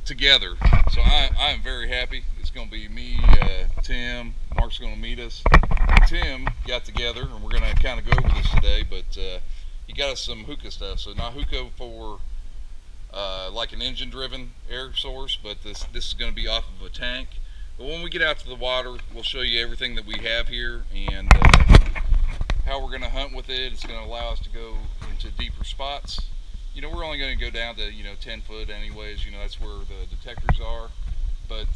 together. So I am very happy. It's going to be me, Tim, Mark's going to meet us. Tim got together, and we're going to kind of go over this today, but he got us some hookah stuff. So not hookah for like an engine-driven air source, but this is going to be off of a tank. But when we get out to the water, we'll show you everything that we have here and how we're going to hunt with it. It's going to allow us to go into deeper spots. You know, we're only going to go down to 10 foot anyways. You know, that's where the detectors are. But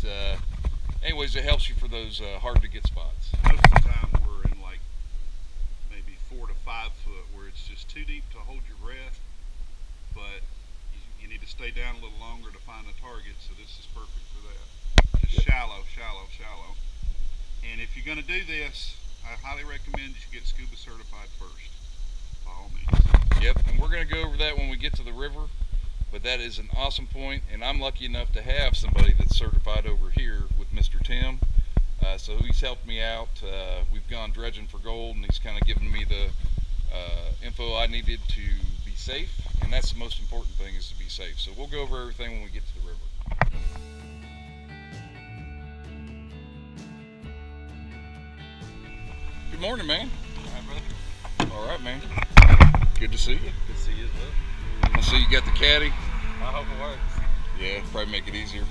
anyways, it helps you for those hard to get spots. Most of the time we're in like maybe 4 to 5 foot where it's just too deep to hold your breath, but you need to stay down a little longer to find a target, so this is perfect for that. Just shallow, shallow, shallow. And if you're going to do this, I highly recommend that you get scuba certified first, by all means. Yep, and we're going to go over that when we get to the river, but that is an awesome point, and I'm lucky enough to have somebody that's certified over here with Mr. Tim. So he's helped me out. We've gone dredging for gold, and he's kind of given me the info I needed to be safe, and that's the most important thing, is to be safe. So we'll go over everything when we get to the river. Good morning, man. All right, brother. All right, man. Good to see you. Good to see you as well. I see you got the caddy. I hope it works. Yeah, probably make it easier.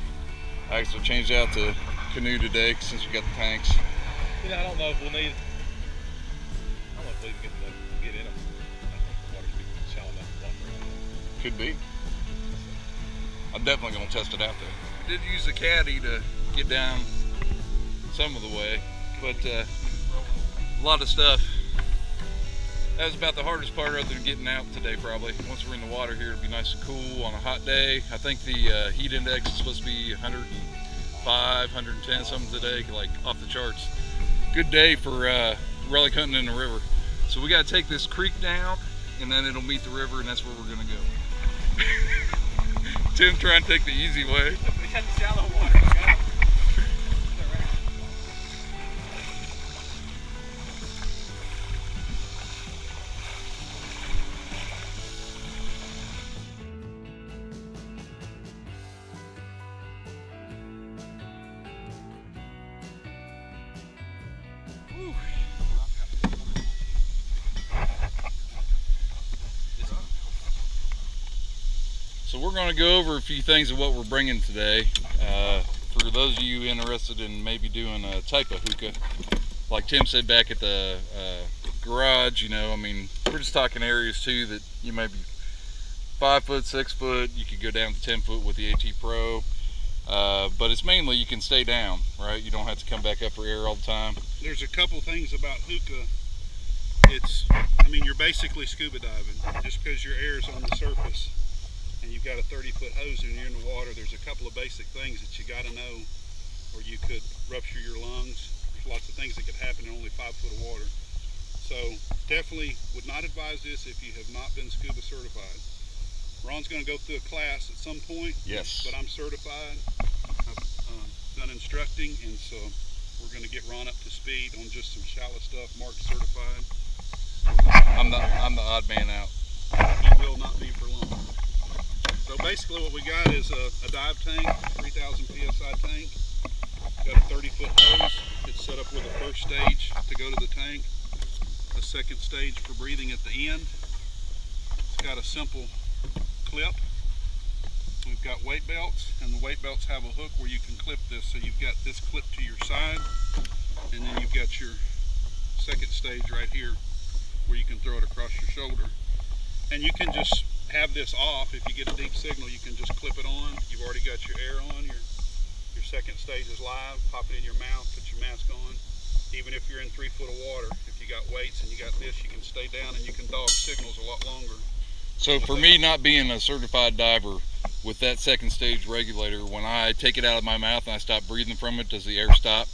I actually changed out to canoe today since we got the tanks. You know, I don't know if we'll need. I don't know if we'll even get in them. I think the water's be shallow enough to walk around. Could be. I'm definitely gonna test it out though. I did use the caddy to get down some of the way, but a lot of stuff. That was about the hardest part other than getting out today probably. Once we're in the water here, it'll be nice and cool on a hot day. I think the heat index is supposed to be 105, 110 something today, like off the charts. Good day for relic hunting in the river. So we gotta take this creek down and then it'll meet the river, and that's where we're gonna go. Tim trying to take the easy way. We had the shallow water. So we're going to go over a few things of what we're bringing today. For those of you interested in maybe doing a type of hookah, like Tim said back at the garage, you know, I mean, we're just talking areas too that you may be 5 foot, 6 foot, you could go down to 10 foot with the AT Pro. But it's mainly you can stay down, right? You don't have to come back up for air all the time. There's a couple things about hookah. I mean, you're basically scuba diving. Just because your air is on the surface and you've got a 30-foot hose and you're in the water, there's a couple of basic things that you got to know, or you could rupture your lungs. There's lots of things that could happen in only 5 foot of water. So definitely would not advise this if you have not been scuba certified. Ron's going to go through a class at some point. Yes. But I'm certified. I've done instructing, and so we're going to get Ron up to speed on just some shallow stuff. Mark's certified. I'm the odd man out. He will not be for long. So basically what we got is a dive tank, 3,000 PSI tank. Got a 30-foot hose. It's set up with a first stage to go to the tank, a second stage for breathing at the end. It's got a simple clip. We've got weight belts, and the weight belts have a hook where you can clip this. So you've got this clip to your side, and then you've got your second stage right here where you can throw it across your shoulder. And you can just have this off. If you get a deep signal, you can just clip it on. You've already got your air on. Your second stage is live. Pop it in your mouth, put your mask on. Even if you're in 3 foot of water, if you got weights and you got this, you can stay down and you can dog signals a lot longer. So for me, not being a certified diver, with that second stage regulator, when I take it out of my mouth and I stop breathing from it, does the air stop?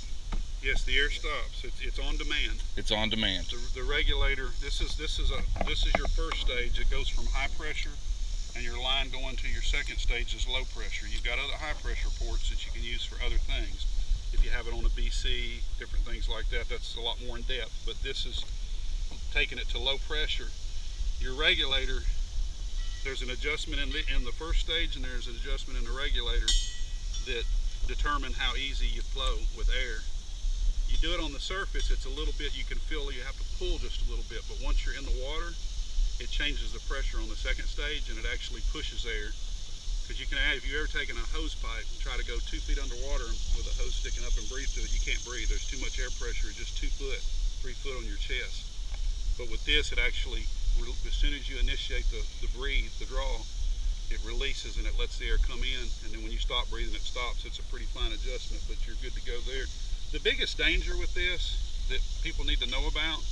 Yes, the air stops. It's on demand. It's on demand. The regulator. This is your first stage. It goes from high pressure, and your line going to your second stage is low pressure. You've got other high pressure ports that you can use for other things. If you have it on a BC, different things like that, that's a lot more in depth. But this is taking it to low pressure. Your regulator, there's an adjustment in the first stage, and there's an adjustment in the regulator. that determine how easy you flow with air. You do it on the surface, it's a little bit, you can feel you have to pull just a little bit, but once you're in the water, it changes the pressure on the second stage and it actually pushes air. Because you can add, if you've ever taken a hose pipe and try to go 2 feet underwater with a hose sticking up and breathe through it, you can't breathe. There's too much air pressure, just 2 foot, 3 foot on your chest. But with this, it actually, as soon as you initiate the breathe, the draw, it releases and it lets the air come in, and then when you stop breathing, it stops. It's a pretty fine adjustment, but you're good to go there. The biggest danger with this that people need to know about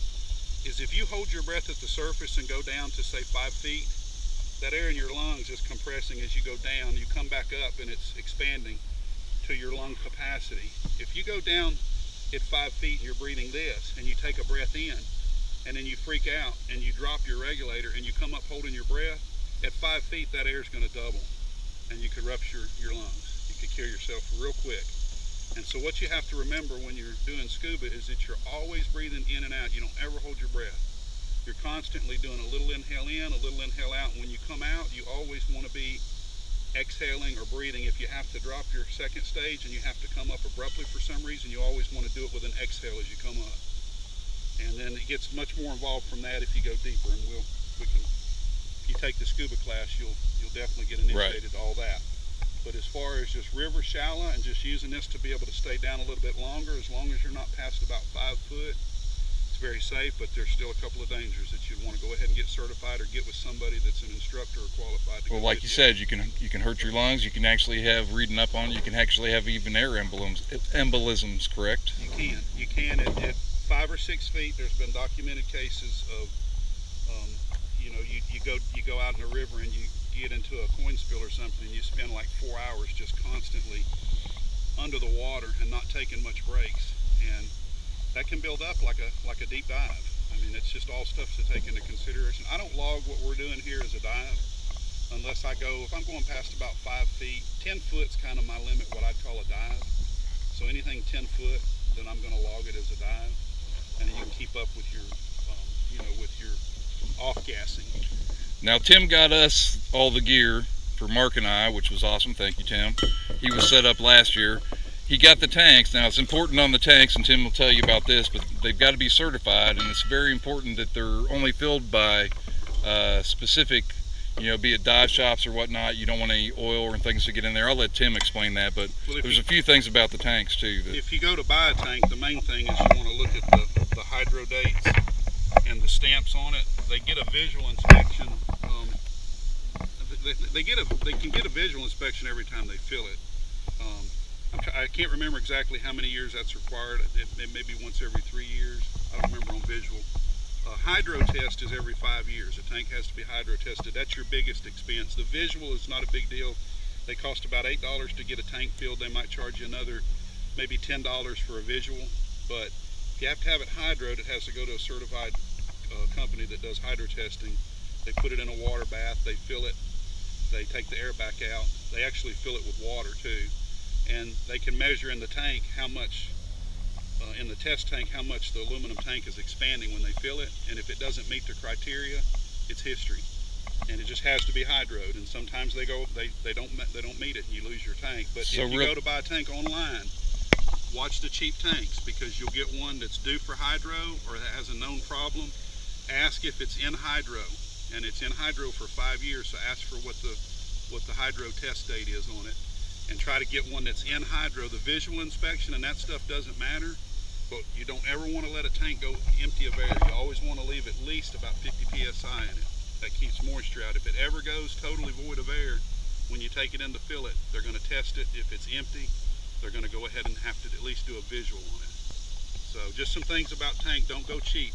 is if you hold your breath at the surface and go down to say 5 feet, that air in your lungs is compressing as you go down. You come back up and it's expanding to your lung capacity. If you go down at 5 feet and you're breathing this and you take a breath in and then you freak out and you drop your regulator and you come up holding your breath, at 5 feet that air is going to double and you could rupture your lungs. You could kill yourself real quick. And so what you have to remember when you're doing scuba is that you're always breathing in and out. You don't ever hold your breath. You're constantly doing a little inhale in, a little inhale out. And when you come out, you always want to be exhaling or breathing. If you have to drop your second stage and you have to come up abruptly for some reason, you always want to do it with an exhale as you come up. And then it gets much more involved from that if you go deeper. And if you take the scuba class, you'll definitely get initiated to all that. But as far as just river shallow and just using this to be able to stay down a little bit longer, as long as you're not past about 5 foot, very safe, but there's still a couple of dangers that you'd want to go ahead and get certified or get with somebody that's an instructor or qualified to well, like you said, you can hurt your lungs. You can actually have, reading up on it, you can actually have even air embolisms, correct? You can at 5 or 6 feet. There's been documented cases of you go out in a river and you get into a coin spill or something and you spend like 4 hours just constantly under the water and not taking much breaks, and that can build up like a deep dive. I mean, it's just all stuff to take into consideration. I don't log what we're doing here as a dive unless if I'm going past about 5 feet, 10 foot's kind of my limit, what I'd call a dive. So anything 10 foot, then I'm going to log it as a dive, and then you can keep up with your, with your off-gassing. Now, Tim got us all the gear for Mark and I, which was awesome. Thank you, Tim. He was set up last year. He got the tanks. Now, it's important on the tanks, and Tim will tell you about this, but they've got to be certified, and it's very important that they're only filled by specific, be it dive shops or whatnot. You don't want any oil or things to get in there. I'll let Tim explain that, but there's a few things about the tanks, too. If you go to buy a tank, the main thing is you want to look at the hydro dates and the stamps on it. They get a visual inspection. They can get a visual inspection every time they fill it. I can't remember exactly how many years that's required. It may be once every 3 years. I don't remember on visual. Hydro test is every 5 years. A tank has to be hydro tested. That's your biggest expense. The visual is not a big deal. They cost about $8 to get a tank filled. They might charge you another maybe $10 for a visual. But if you have to have it hydroed, it has to go to a certified company that does hydro testing. They put it in a water bath. They fill it. They take the air back out. They actually fill it with water too. And they can measure in the tank how much, in the test tank, how much the aluminum tank is expanding when they fill it. And if it doesn't meet the criteria, it's history. And it just has to be hydroed. And sometimes they don't meet it and you lose your tank. But if you go to buy a tank online, watch the cheap tanks, because you'll get one that's due for hydro or that has a known problem. Ask if it's in hydro, and it's in hydro for 5 years. So ask for what the hydro test date is on it. And try to get one that's in hydro. The visual inspection and that stuff doesn't matter, but you don't ever want to let a tank go empty of air. You always want to leave at least about 50 psi in it. That keeps moisture out. If it ever goes totally void of air, when you take it in to fill it, they're going to test it. If it's empty, they're going to go ahead and have to at least do a visual on it. So just some things about tank. Don't go cheap.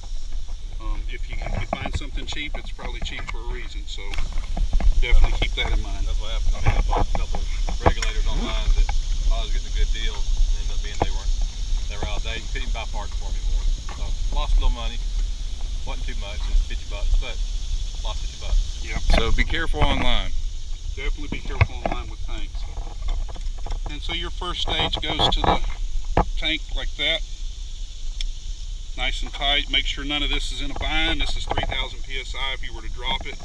If you find something cheap, it's probably cheap for a reason. So definitely keep that in mind. That's what happened to me. I bought a couple regulators online that I was getting a good deal, and ended up being they were out of date. You couldn't even buy parts for me anymore. So lost a little money. Wasn't too much, just $50, but lost $50. Yeah. So be careful online. Definitely be careful online with tanks. And so your first stage goes to the tank like that. Nice and tight. Make sure none of this is in a bind. This is 3,000 psi. If you were to drop it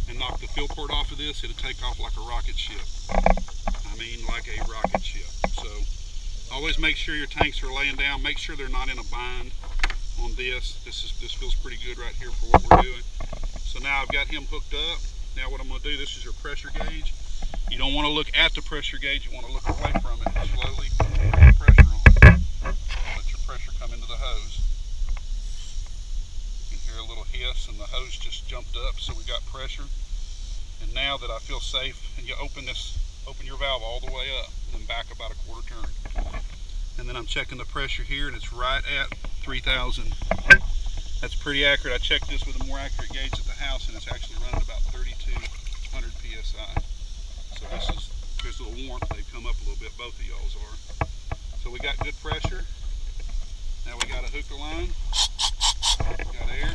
and knock the fill port off of this, it'll take off like a rocket ship. I mean like a rocket ship. So always make sure your tanks are laying down. Make sure they're not in a bind on this. This feels pretty good right here for what we're doing. So now I've got him hooked up. Now what I'm going to do, this is your pressure gauge. You don't want to look at the pressure gauge, you want to look away from it and slowly bring the pressure on. Let your pressure come into the hose. You can hear a little hiss and the hose just jumped up, so we got pressure. And now that I feel safe, and you open your valve all the way up and then back about a quarter turn. And then I'm checking the pressure here and it's right at 3,000. That's pretty accurate. I checked this with a more accurate gauge at the house and it's actually running about 3,200 PSI. So this is, because of the warmth, they've come up a little bit, both of y'all's are. So we got good pressure. Now we got a hookah line, got air.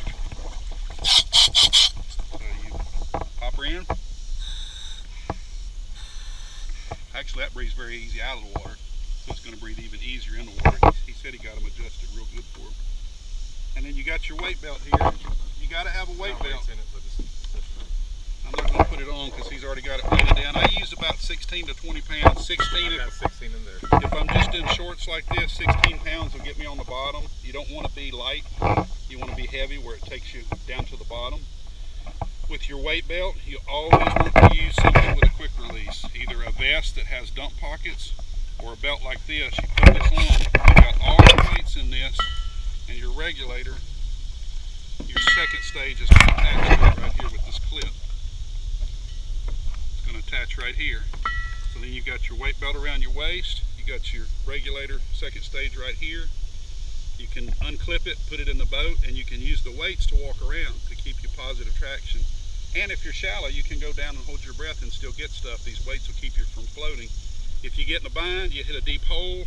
So you pop her in. Actually that breathes very easy out of the water, so it's going to breathe even easier in the water. He said he got them adjusted real good for him. And then you got your weight belt here. You got to have a weight belt. I'm not going to put it on because he's already got it weighted down. I use about 16 to 20 pounds. 16 I got 16 in there. If I'm just in shorts like this, 16 pounds will get me on the bottom. You don't want to be light. You want to be heavy where it takes you down to the bottom. With your weight belt, you always want to use something with a quick release. Either a vest that has dump pockets or a belt like this. You put this on, you've got all the weights in this, and your regulator, your second stage is going to attach right here with this clip. It's going to attach right here. So then you've got your weight belt around your waist, you got your regulator second stage right here. You can unclip it, put it in the boat, and you can use the weights to walk around to keep you positive traction. And if you're shallow, you can go down and hold your breath and still get stuff. These weights will keep you from floating. If you get in a bind, you hit a deep hole,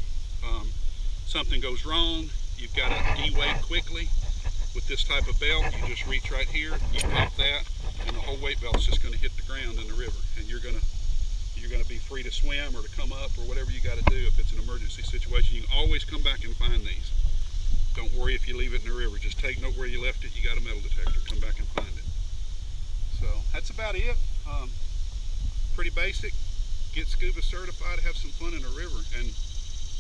something goes wrong, you've got to de-weight quickly. With this type of belt, you just reach right here, you pop that, and the whole weight belt's just going to hit the ground in the river. And you're going to be free to swim or to come up or whatever you got to do if it's an emergency situation. You can always come back and find these. Don't worry if you leave it in the river. Just take note where you left it. You got a metal detector. Come back and find it. So that's about it. Pretty basic. Get scuba certified. Have some fun in the river. And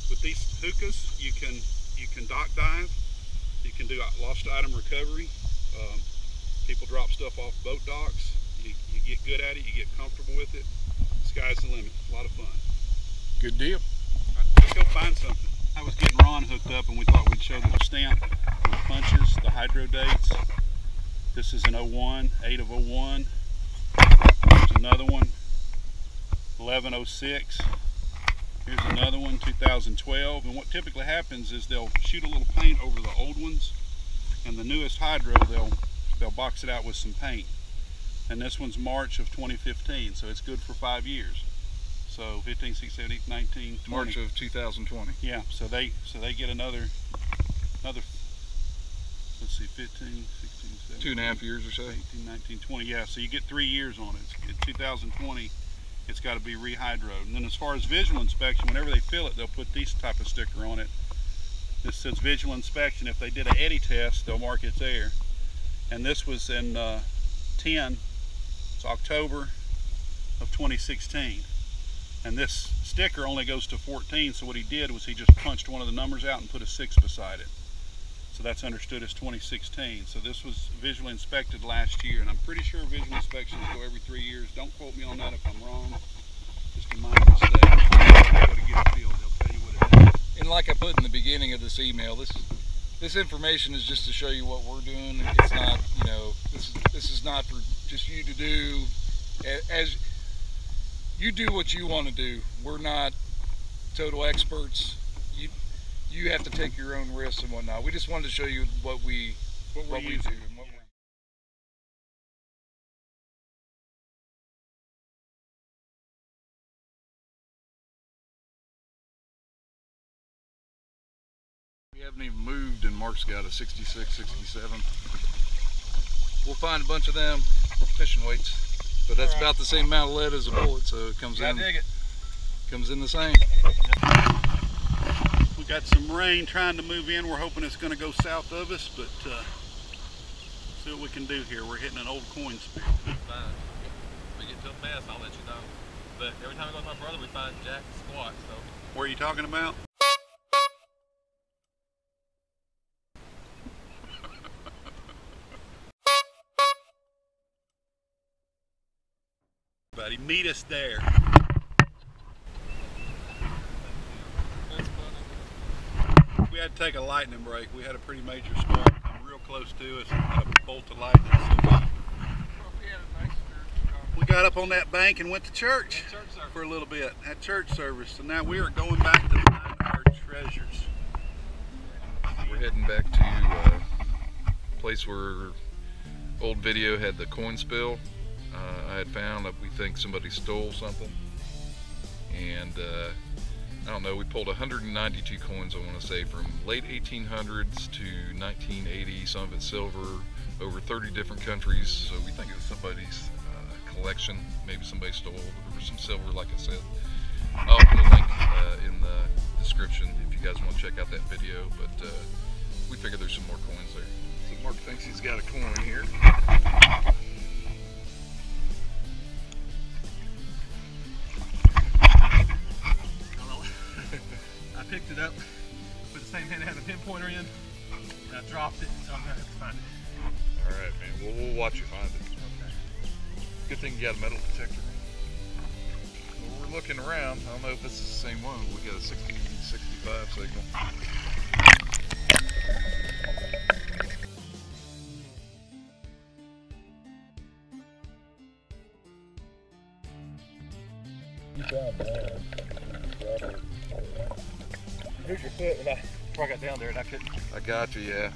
with these hookahs, you can dock dive. You can do lost item recovery. People drop stuff off boat docks. You get good at it. You get comfortable with it. Sky's the limit. It's a lot of fun. Good deal. Let's go find something. I was getting Ron hooked up and we thought we'd show the stamp with punches, the hydro dates. This is an 01, 8 of 01. Here's another one, 1106. Here's another one, 2012. And what typically happens is they'll shoot a little paint over the old ones, and the newest hydro, they'll box it out with some paint. And this one's March of 2015, so it's good for 5 years. So 15, 16, 17, 19, 20. March of 2020. Yeah, so they get another, let's see, 15, 16, 17. 2.5 years or so. 18, 19, 20. Yeah, so you get 3 years on it. In 2020, it's got to be rehydroed. And then as far as visual inspection, whenever they fill it, they'll put this type of sticker on it. This says visual inspection. If they did an eddy test, they'll mark it there. And this was in 10. It's October of 2016. And this sticker only goes to 14, so what he did was he just punched one of the numbers out and put a 6 beside it. So that's understood as 2016. So this was visually inspected last year, and I'm pretty sure visual inspections go every 3 years. Don't quote me on that if I'm wrong. Just a minor mistake. Go to get a field, they'll tell you what it is. And like I put in the beginning of this email, this information is just to show you what we're doing. It's not, this is not for just you to do. As you do what you want to do. We're not total experts. You have to take your own risks and whatnot. We just wanted to show you what we do. And what we're... We haven't even moved, and Mark's got a 66, 67. We'll find a bunch of them fishing weights. But that's about the same amount of lead as a bullet, so it comes in. Comes in the same. We got some rain trying to move in. We're hoping it's going to go south of us, but see what we can do here. We're hitting an old coin spear. Fine. If we get to a mess, I'll let you know. but every time I go with my brother, we find jack squat. So. Where are you talking about? Buddy, meet us there. We had to take a lightning break. We had a pretty major storm come real close to us and had a bolt of lightning. So we got up on that bank and went to church for a little bit, had church service. So now we are going back to find our treasures. We're heading back to a place where old video had the coin spill. I had found that we think somebody stole something, and I don't know, we pulled 192 coins, I want to say, from late 1800s to 1980, some of it silver, over 30 different countries, so we think it was somebody's collection. Maybe somebody stole it. There was some silver, like I said. I'll put a link in the description if you guys want to check out that video, but we figured there's some more coins there. So Mark thinks he's got a coin here. I picked it up with the same hand that had the pinpointer in, and I dropped it, so I'm gonna have to find it. Alright, man, we'll watch you find it. Okay. Good thing you got a metal detector. Well, we're looking around. I don't know if this is the same one. We got a 6065 signal. You found that. Here's your foot before I got down there and I couldn't. I got you, yeah.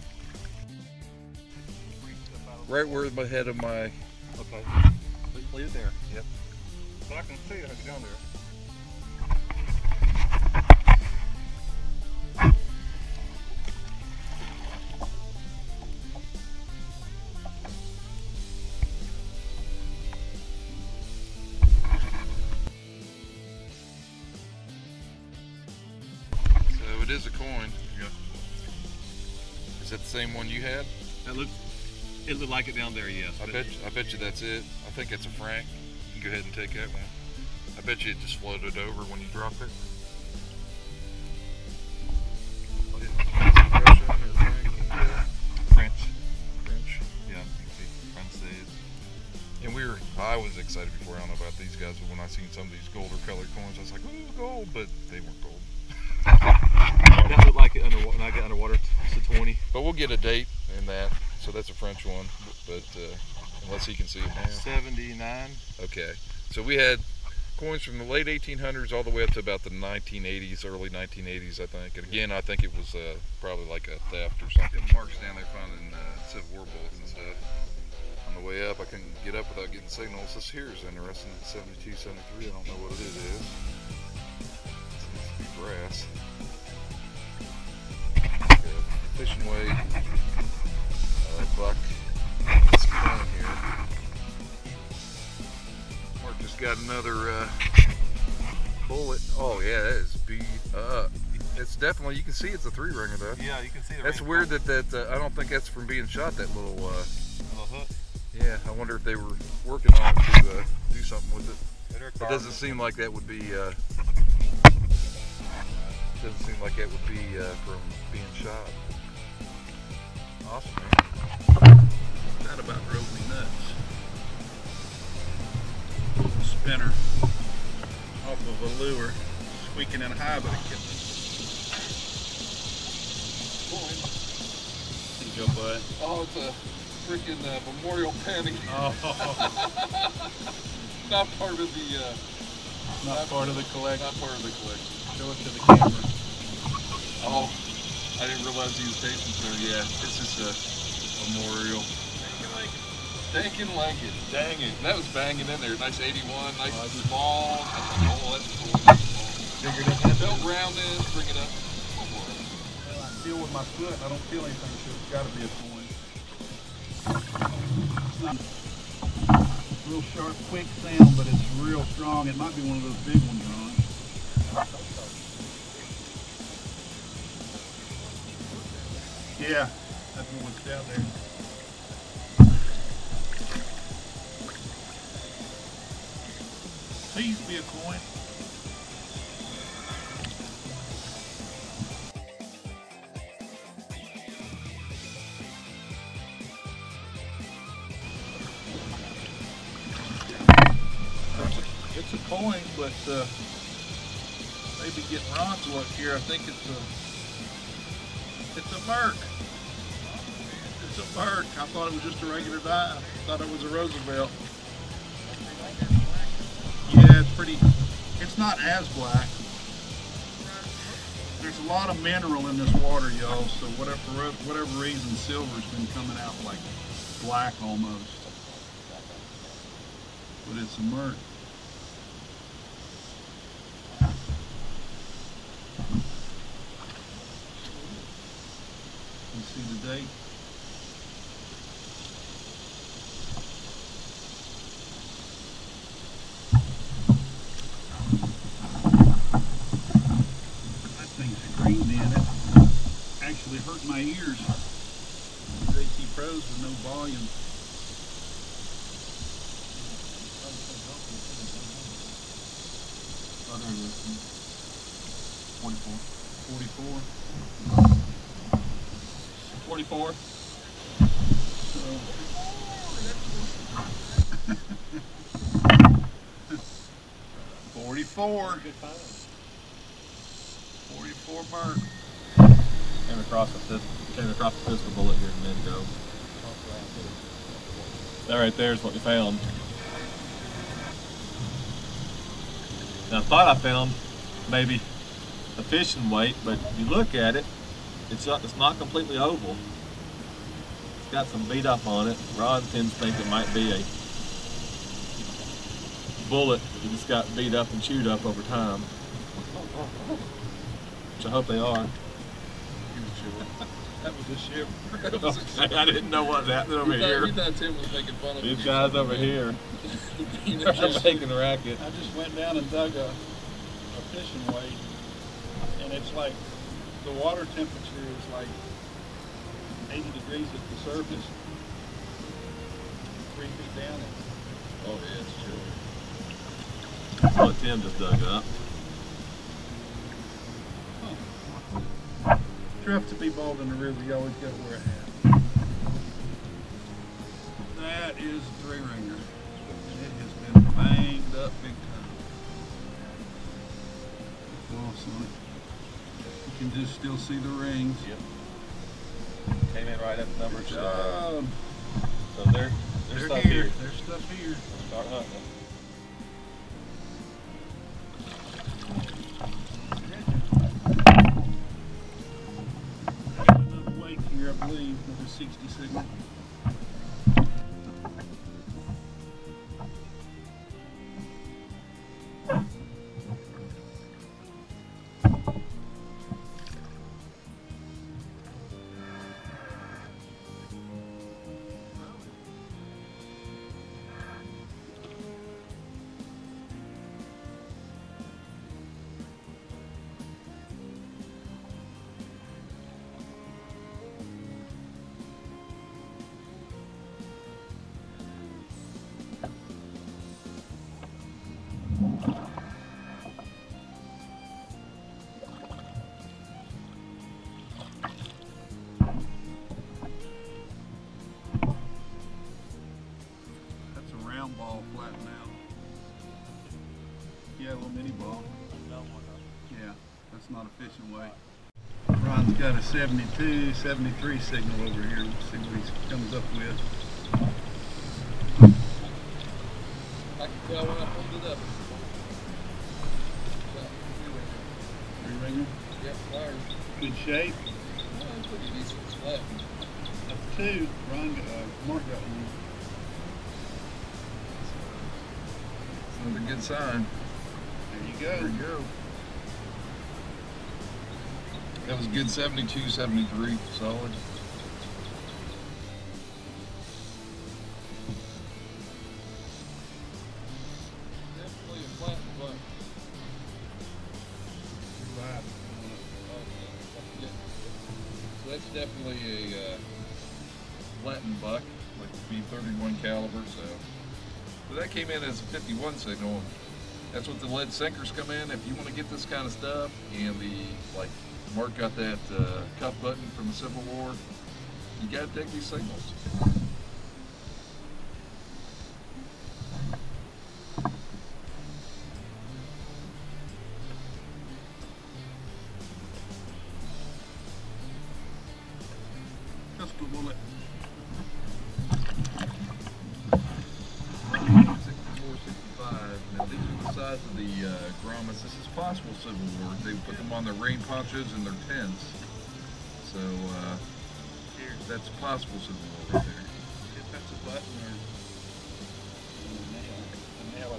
Right where the head of my... Okay. Leave it there. Yep. But I can see it as I go down there. So it is a coin. Yeah. Is that the same one you had? It looked like it down there, yes. I bet you that's it. I think it's a franc. You can go ahead and take that one. I bet you it just floated over when you dropped it. French. Yeah, you can see Francaise. And I was excited before, I don't know about these guys, but when I seen some of these golder colored coins, I was like, ooh, gold, but they weren't gold. That looked like it when I got underwater to 20. But we'll get a date in that. So that's a French one, but unless he can see it now. 79. Okay, so we had coins from the late 1800s all the way up to about the 1980s, early 1980s, I think. And again, I think it was probably like a theft or something. Mark's down there finding Civil War bullets and stuff. On the way up, I couldn't get up without getting signals. This here is interesting. 72, 73. I don't know what it is. It seems to be brass. Fishing weight. Buck. This coin here. Mark just got another bullet. Oh yeah, that is beat up. It's definitely, you can see it's a 3-ringer though. Yeah, you can see the That's weird that I don't think that's from being shot, that little hook. Yeah, I wonder if they were working on it to do something with it. It doesn't seem like that would be from being shot. Awesome, man. That about drove me nuts. Spinner off of a lure, squeaking in high, but it kept it. Jump by it. Oh, it's a freaking memorial penny. Oh. Not part of the. Not part of the collection. Not part of the collection. Show it to the camera. Oh, I didn't realize he was tasting there. Yeah, it's just a memorial. Stinking Lincoln. Dang it. That was banging in there. Nice 81, nice and small. Oh, that's cool. Figured it had Belt round in, bring it up. Well, I feel with my foot, I don't feel anything, so it's got to be a coin. It's not a real sharp, quick sound, but it's real strong. It might be one of those big ones, Ron. Yeah, that's the one that's down there. Please be a coin. It's a coin, but maybe getting Ron's luck here. I think it's a Merc. It's a Merc. I thought it was just a regular dive. I thought it was a Roosevelt. Yeah, it's pretty. It's not as black. There's a lot of mineral in this water, y'all. So whatever reason, silver's been coming out like black almost. But it's a Merc. You see the date? That thing's screamed in it. Actually hurt my ears. JT Pros with no volume. Oh, there it is. 44. 44. 44. Good find. 44 Merc. Came across a pistol bullet here a minute ago. That right there is what we found. Now, I thought I found maybe a fishing weight, but if you look at it, it's not completely oval. It's got some beat up on it. Ron tends to think it might be a bullet that just got beat up and chewed up over time. Which I hope they are. That was a ship. I didn't know what was happening over here. You thought Tim was making fun of These guys over here are making a racket. I just went down and dug a fishing weight, and it's like the water temperature is like 80 degrees at the surface. 3 feet down. Oh yeah, it's chilly. That's what Tim just dug up. Tough to be bald in the river, you always got to wear a hat. That is a 3-ringer. And it has been banged up big time. Floss on it. You can just still see the rings. Yep. Came in right at the number. So there's stuff here. There's stuff here. Start hunting. Another wake here, I believe, with a 60 signal. Ball flattened out. Yeah, a little mini ball. Yeah, that's not a fishing weight. Ron's got a 72, 73 signal over here. Let's see what he comes up with. I can tell when I pulled it up. 3-ringer. Yep, fire. Good shape. Oh, pretty decent. It's flat. That's 2. Mark got 1. That's a good sign. There you go. There you go. That was good 72, 73, solid. Definitely a flat buck. So that's definitely a flattened buck, like B31 caliber. So that came in as a 51 signal. That's what the lead sinkers come in. If you want to get this kind of stuff, and like Mark got that cuff button from the Civil War, you got to take these signals. Just a bullet. 64, 65. Now these are the size of the grommets. This is possible Civil War. They put them on their rain ponchos and their tents. So that's possible Civil War right there. If that's a button or a nail, I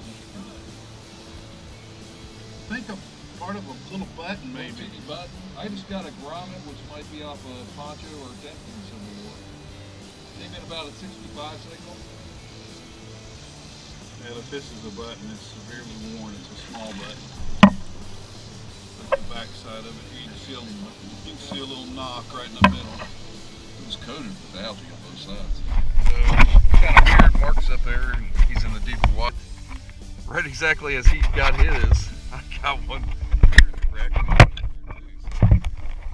think a part of a little button maybe. Button. I just got a grommet, which might be off a poncho or a tent from Civil War. Came in about a 65 signal. Yeah, if this is a button, it's severely worn. It's a small button. That's the back side of it. You can see a little knock right in the middle. It was coated with algae on both sides. Kind of weird. Mark's up there and he's in the deeper water. Right exactly as he got his, I got one.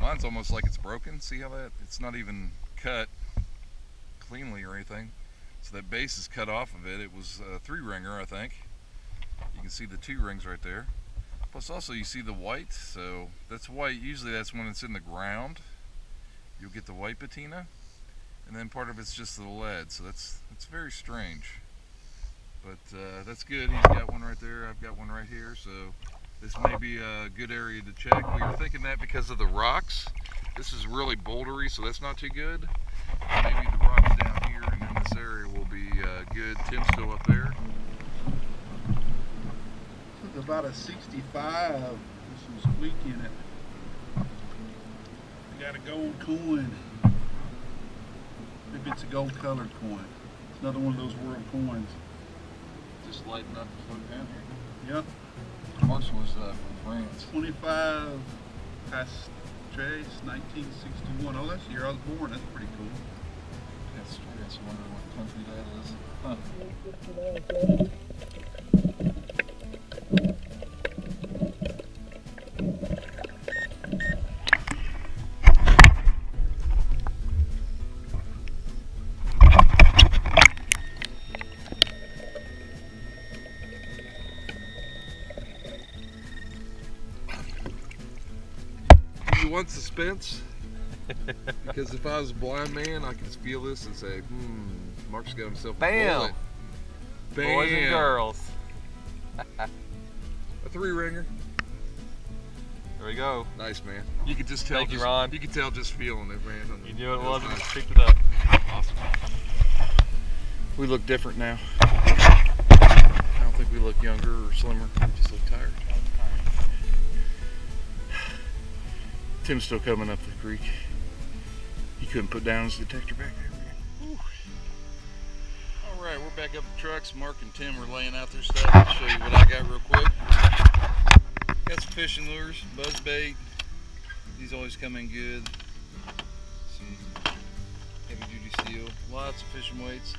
Mine's almost like it's broken. See how that? It's not even cut cleanly or anything. So that base is cut off of it. It was a 3-ringer, I think. You can see the 2 rings right there. Plus also you see the white, so that's white. Usually that's when it's in the ground. You'll get the white patina. And then part of it's just the lead, so that's very strange. But that's good. He's got one right there. I've got one right here, so this may be a good area to check. We were thinking that because of the rocks. This is really bouldery, so that's not too good. Maybe the rocks down here and in this area will be good. Tim's still up there. It's about a 65 with some squeak in it. We got a gold coin. Maybe it's a gold colored coin. It's another one of those world coins. Just lighten up the foot down here. Yep. Mark's was from France. 25 Castres, 1961. Oh, that's the year I was born. That's pretty cool. That's true. I just wonder what country that is. Huh. You want suspense? Because if I was a blind man, I could just feel this and say, Mark's got himself a bullet. Bam! Boys and girls. A 3-ringer. There we go. Nice, man. You could just tell. Thank you, Ron. You could tell just feeling it, man. You knew it was and nice. just picked it up. Awesome. We look different now. I don't think we look younger or slimmer. We just look tired. Tim's still coming up the creek. He couldn't put down his detector back there, man. All right, we're back up the trucks. Mark and Tim are laying out their stuff. I'll show you what I got real quick. Got some fishing lures, buzz bait. These always come in good. Some heavy duty steel. Lots of fishing weights.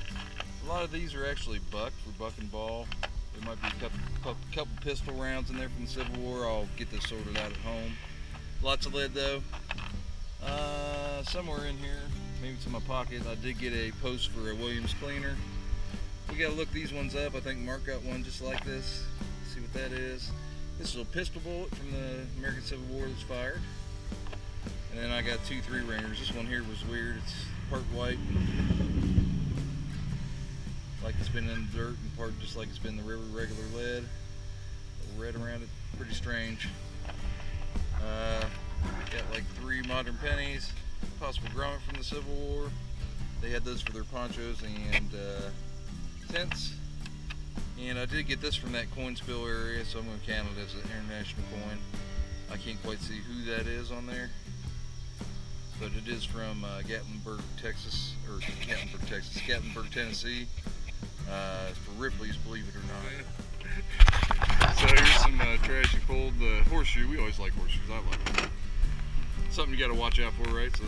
A lot of these are actually buck for buck and ball. There might be a couple pistol rounds in there from the Civil War. I'll get this sorted out at home. Lots of lead though. Somewhere in here, maybe it's in my pocket, I did get a post for a Williams cleaner. We gotta look these ones up. I think Mark got one just like this. See what that is. This is a pistol bullet from the American Civil War that's fired. And then I got 2 3-ringers. This one here was weird. It's part white, like it's been in the dirt, and part just like it's been in the river, regular lead. A little red around it, pretty strange. Got like 3 modern pennies, possible grommet from the Civil War. They had those for their ponchos and tents. And I did get this from that coin spill area, so I'm going to count it as an international coin. I can't quite see who that is on there, but it is from Gatlinburg, Texas, or Gatlinburg, Tennessee. For Ripley's, believe it or not. So here's some trash you pulled. The horseshoe, we always like horseshoes. I like them. Something you got to watch out for, right? So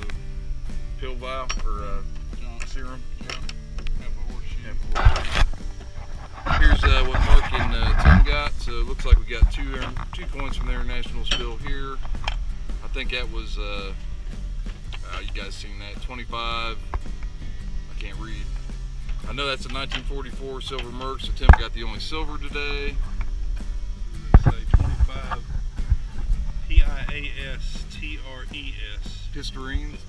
pill vial or serum. Yeah. Have a horseshoe. Have a horseshoe. Here's what Mark and Tim got. So it looks like we got two coins from the international spill here. I think that was, you guys seen that, 25, I can't read. I know that's a 1944 silver Merc, so Tim got the only silver today. Say 25 P-I-A-S-T-R-E-S. Pistorines.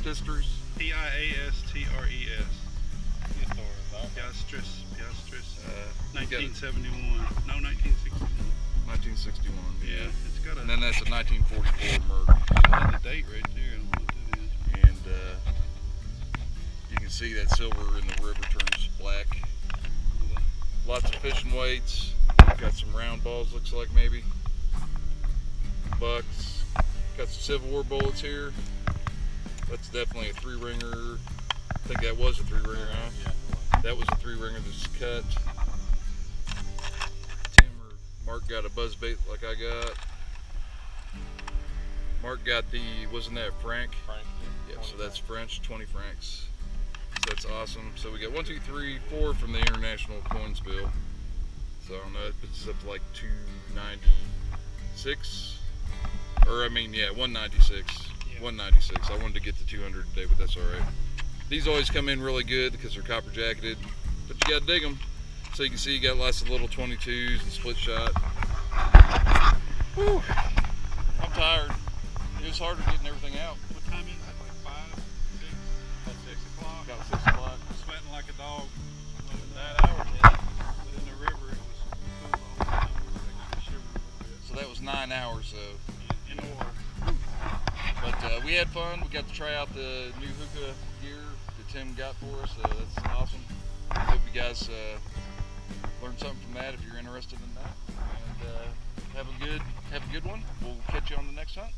Pistors. P-I-A-S-T-R-E-S. Piastres. 1971. No, 1961. 1961. Yeah, it's got a. And then that's a 1944 Merc. Got the date right there. I don't know what that is. And you can see that silver in the river turns black. Lots of fishing weights. Got some round balls, looks like maybe. Bucks. Got some Civil War bullets here. That's definitely a 3-ringer. I think that was a 3-ringer, huh? Yeah. That was a 3-ringer that's cut. Tim or Mark got a buzz bait like I got. Mark got the, wasn't that Frank? Frank, Yeah, so that's French, 20 francs. So that's awesome. So we got 1, 2, 3, 4 from the international coin spill. So I don't know, it puts us up to like 296. Or I mean, yeah, 196. Yeah. 196. I wanted to get to 200 today, but that's all right. These always come in really good because they're copper jacketed, but you gotta dig them. So you can see you got lots of little 22s and split shot. Whew. I'm tired. It was harder getting everything out. What time is it? Like 5, 6? About 6 o'clock. About 6 o'clock. I'm sweating like a dog. 9 hours. Yeah. But in the river, it was cool all the time. It was making me shiver a little bit. So that was 9 hours. So, In the water. but we had fun. We got to try out the new Hookah Gear that Tim got for us. So that's awesome. Hope you guys learned something from that if you're interested in that. And have a good one. We'll catch you on the next hunt.